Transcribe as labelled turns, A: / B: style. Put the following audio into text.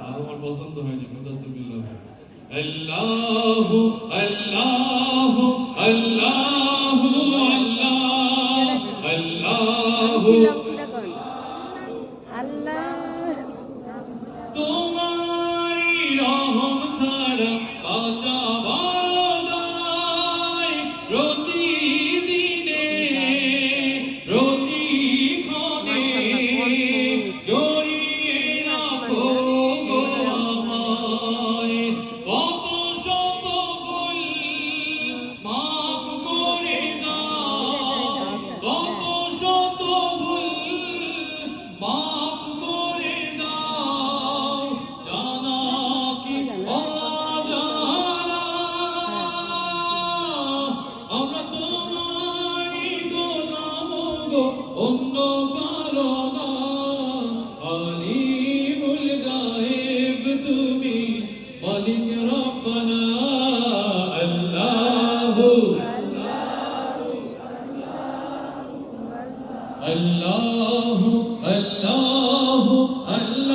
A: আমার পছন্দ হয়নি মুদাসসির বিল্লাহ আল্লাহু আল্লাহু আল্লাহু আল্লাহু তোমারি রহম ছাড়া বাঁচা বারদায় প্রতিদিনে প্রতিক্ষণে জড়িয়ে রাখো গো আমায় কত শত ভুল মাফ করে দাও কত শত ভুল মাফ করে দাও জানা কি অজানা আমরা তোমারই গোলাম গো অন্য কারো না আলিমুল গায়েব তুমি মালিক রব্বানা আল্লাহু আল্লাহু আল্লাহু